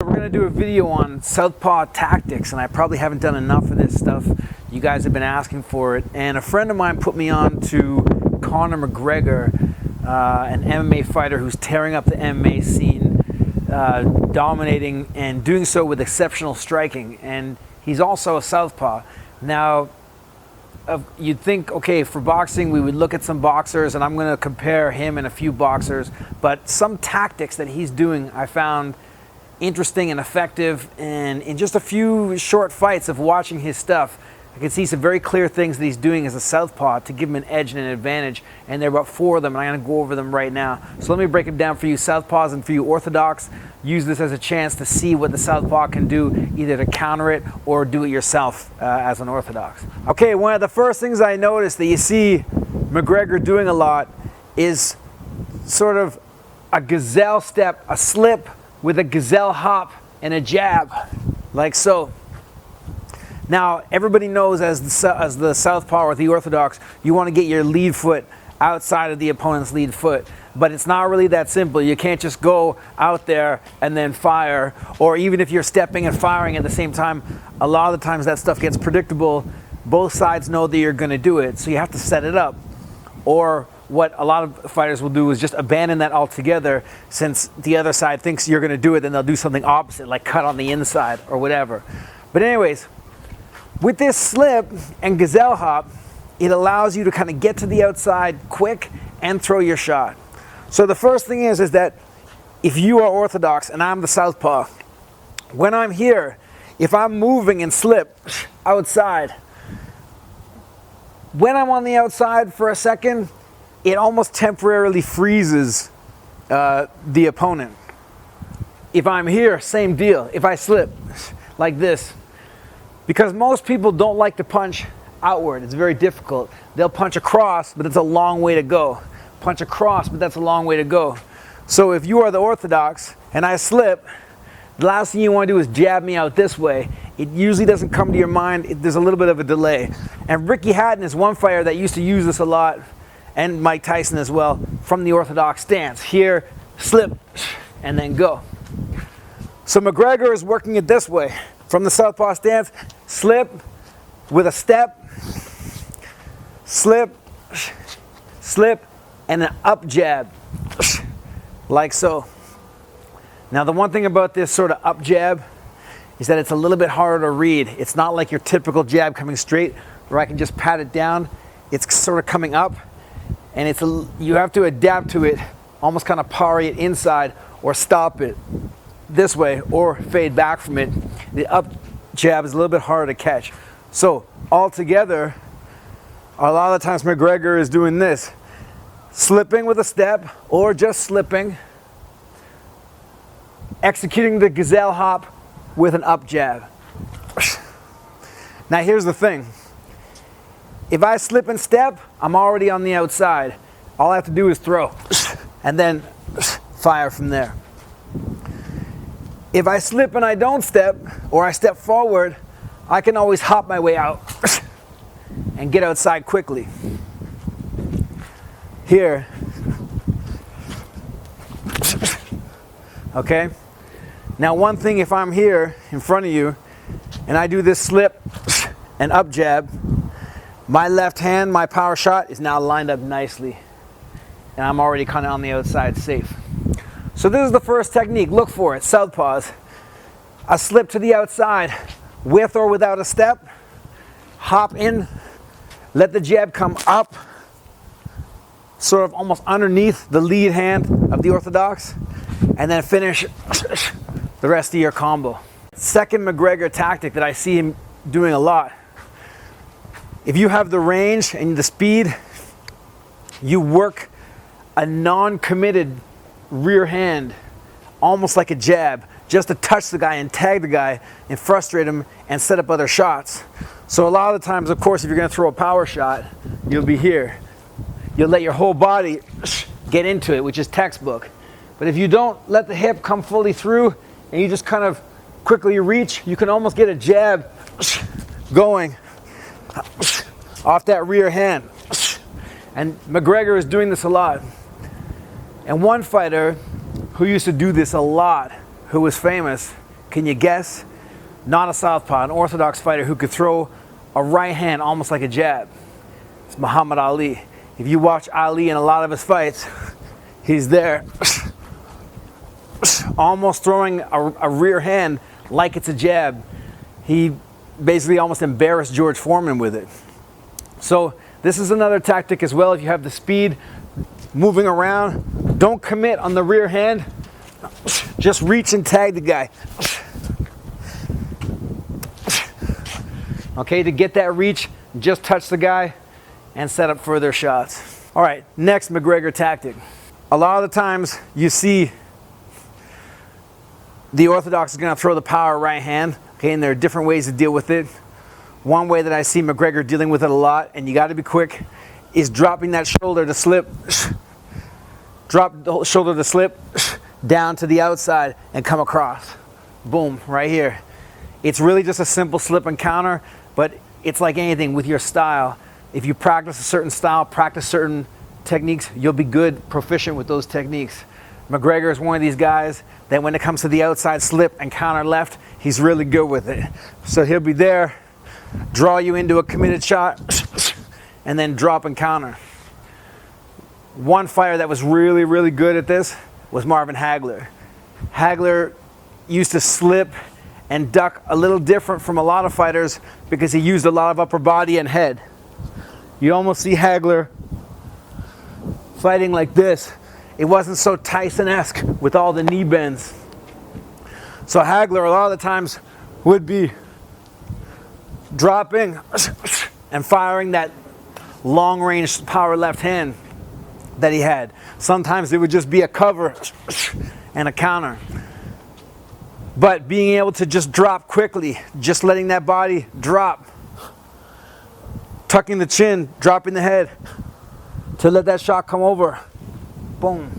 We're going to do a video on Southpaw tactics, and I probably haven't done enough of this stuff. You guys have been asking for it, and a friend of mine put me on to Conor McGregor, an MMA fighter who's tearing up the MMA scene, dominating and doing so with exceptional striking, and he's also a Southpaw. Now, you'd think, okay, for boxing we would look at some boxers, and I'm going to compare him and a few boxers, but some tactics that he's doing I found interesting and effective, and in just a few short fights of watching his stuff, I can see some very clear things that he's doing as a Southpaw to give him an edge and an advantage, and there are about 4 of them, and I'm going to go over them right now. So let me break them down for you Southpaws and for you Orthodox. Use this as a chance to see what the Southpaw can do, either to counter it or do it yourself as an Orthodox. Okay, one of the first things I noticed that you see McGregor doing a lot is sort of a gazelle step, a slip, with a gazelle hop and a jab, like so. Now, everybody knows as the Southpaw or the Orthodox, you want to get your lead foot outside of the opponent's lead foot. But it's not really that simple. You can't just go out there and then fire, or even if you're stepping and firing at the same time, a lot of the times that stuff gets predictable. Both sides know that you're going to do it, so you have to set it up. Or what a lot of fighters will do is just abandon that altogether, since the other side thinks you're going to do it, then they'll do something opposite, like cut on the inside or whatever. But anyways, with this slip and gazelle hop, it allows you to kind of get to the outside quick and throw your shot. So the first thing is that if you are Orthodox and I'm the Southpaw, when I'm here, if I'm moving and slip outside, when I'm on the outside for a second, it almost temporarily freezes the opponent. If I'm here, same deal. If I slip like this, because most people don't like to punch outward. It's very difficult. They'll punch across, but it's a long way to go. Punch across, but that's a long way to go. So if you are the Orthodox and I slip, the last thing you want to do is jab me out this way. It usually doesn't come to your mind. There's a little bit of a delay. And Ricky Hatton is one fighter that used to use this a lot, and Mike Tyson as well, from the Orthodox stance. Here, slip, and then go. So McGregor is working it this way. From the Southpaw stance, slip with a step, slip, slip, and an up jab, like so. Now the one thing about this sort of up jab is that it's a little bit harder to read. It's not like your typical jab coming straight, where I can just pat it down. It's sort of coming up, and you have to adapt to it, almost kind of parry it inside or stop it this way or fade back from it. The up jab is a little bit harder to catch. So altogether, a lot of the times McGregor is doing this, slipping with a step or just slipping, executing the gazelle hop with an up jab. Now here's the thing. If I slip and step, I'm already on the outside. All I have to do is throw and then fire from there. If I slip and I don't step, or I step forward, I can always hop my way out and get outside quickly. Here. Okay? Now one thing, if I'm here in front of you and I do this slip and up jab, my left hand, my power shot, is now lined up nicely, and I'm already kind of on the outside safe. So this is the first technique. Look for it. Southpaws. A slip to the outside, with or without a step. Hop in. Let the jab come up, sort of almost underneath the lead hand of the Orthodox, and then finish the rest of your combo. Second McGregor tactic that I see him doing a lot. If you have the range and the speed, you work a non-committed rear hand, almost like a jab, just to touch the guy and tag the guy and frustrate him and set up other shots. So a lot of the times, of course, if you're going to throw a power shot, you'll be here. You'll let your whole body get into it, which is textbook. But if you don't let the hip come fully through and you just kind of quickly reach, you can almost get a jab going off that rear hand. And McGregor is doing this a lot. And one fighter who used to do this a lot, who was famous, Can you guess? Not a southpaw, an orthodox fighter who could throw a right hand almost like a jab. It's Muhammad Ali. If you watch Ali in a lot of his fights, he's there almost throwing a rear hand like it's a jab. He basically almost embarrassed George Foreman with it. So this is another tactic as well. If you have the speed moving around, don't commit on the rear hand. Just reach and tag the guy. Okay, to get that reach, just touch the guy and set up further shots. All right, next McGregor tactic. A lot of the times you see the orthodox is gonna throw the power right hand, okay, and there are different ways to deal with it. One way that I see McGregor dealing with it a lot, and you gotta be quick, is dropping that shoulder to slip. Drop the shoulder to slip down to the outside and come across. Boom, right here. It's really just a simple slip and counter, but it's like anything with your style. If you practice a certain style, practice certain techniques, you'll be good, proficient with those techniques. McGregor is one of these guys that when it comes to the outside slip and counter left, he's really good with it. So he'll be there, draw you into a committed shot, and then drop and counter. One fighter that was really, really good at this was Marvin Hagler. Hagler used to slip and duck a little different from a lot of fighters because he used a lot of upper body and head. You almost see Hagler fighting like this. It wasn't so Tyson-esque with all the knee bends. So Hagler a lot of the times would be dropping and firing that long-range power left hand that he had. Sometimes it would just be a cover and a counter. But being able to just drop quickly, just letting that body drop, tucking the chin, dropping the head to let that shot come over. Boom.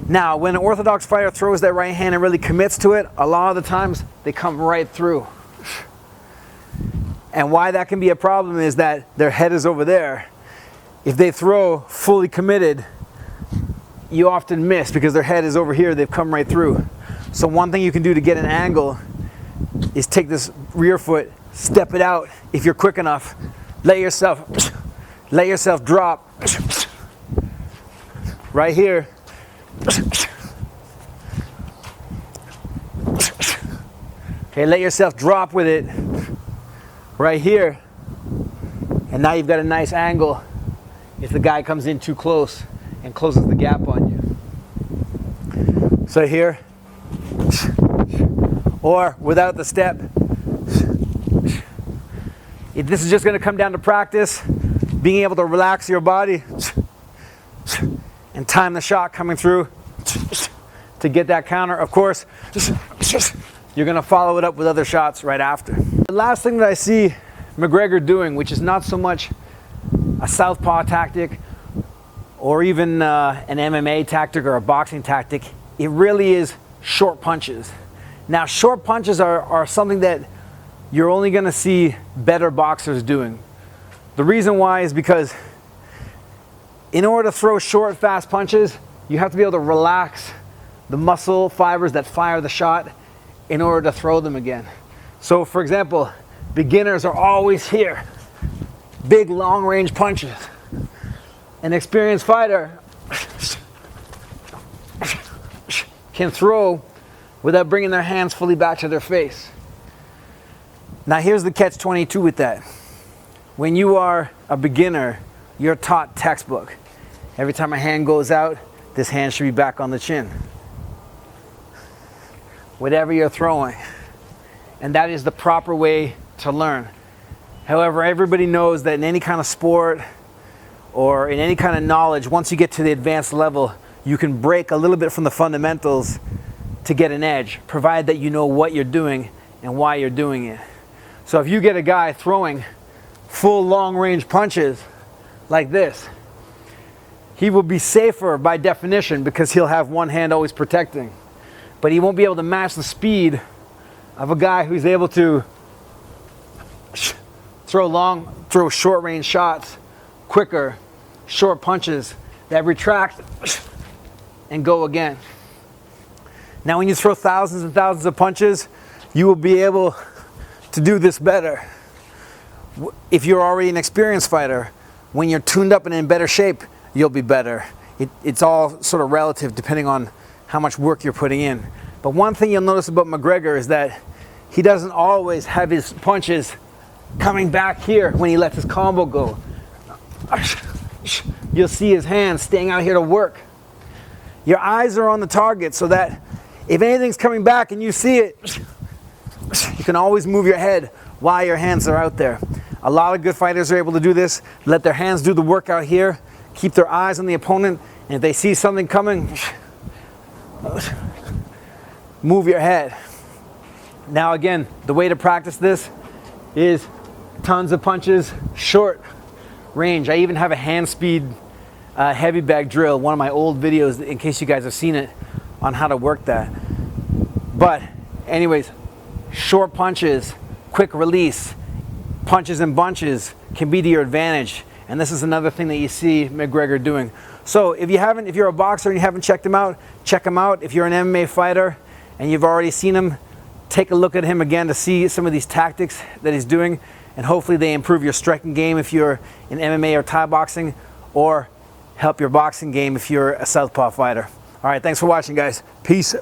Now, when an orthodox fighter throws that right hand and really commits to it, a lot of the times they come right through. And why that can be a problem is that their head is over there. If they throw fully committed, you often miss because their head is over here, they've come right through. So one thing you can do to get an angle is take this rear foot, step it out if you're quick enough, let yourself drop right here. Okay, let yourself drop with it right here. And now you've got a nice angle if the guy comes in too close and closes the gap on you. So here, or without the step. This is just going to come down to practice, being able to relax your body and time the shot coming through to get that counter. Of course, you're going to follow it up with other shots right after. The last thing that I see McGregor doing, which is not so much a southpaw tactic or even an MMA tactic or a boxing tactic, it really is short punches. Now, short punches are something that you're only going to see better boxers doing. The reason why is because in order to throw short, fast punches, you have to be able to relax the muscle fibers that fire the shot in order to throw them again. So, for example, beginners are always here. Big, long-range punches. An experienced fighter can throw without bringing their hands fully back to their face. Now here's the catch-22 with that. When you are a beginner, you're taught textbook. Every time a hand goes out, this hand should be back on the chin. Whatever you're throwing. And that is the proper way to learn. However, everybody knows that in any kind of sport or in any kind of knowledge, once you get to the advanced level, you can break a little bit from the fundamentals to get an edge, provided that you know what you're doing and why you're doing it. So if you get a guy throwing full long-range punches like this, he will be safer by definition because he'll have one hand always protecting. But he won't be able to match the speed of a guy who's able to throw short-range shots quicker, short punches that retract and go again. Now when you throw thousands and thousands of punches, you will be able to do this better. If you're already an experienced fighter, when you're tuned up and in better shape, you'll be better. It's all sort of relative depending on how much work you're putting in. But one thing you'll notice about McGregor is that he doesn't always have his punches coming back here when he lets his combo go. You'll see his hands staying out here to work. Your eyes are on the target so that if anything's coming back and you see it, you can always move your head while your hands are out there. A lot of good fighters are able to do this. Let their hands do the work out here. Keep their eyes on the opponent. And if they see something coming, move your head. Now again, the way to practice this is tons of punches, short range. I even have a hand speed heavy bag drill, one of my old videos, in case you guys have seen it, on how to work that. But anyways, short punches, quick release, punches and bunches can be to your advantage. And this is another thing that you see McGregor doing. So if you're a boxer and you haven't checked him out, check him out. If you're an MMA fighter and you've already seen him, take a look at him again to see some of these tactics that he's doing, and hopefully they improve your striking game if you're in MMA or Thai boxing, or help your boxing game if you're a Southpaw fighter. All right, thanks for watching, guys. Peace.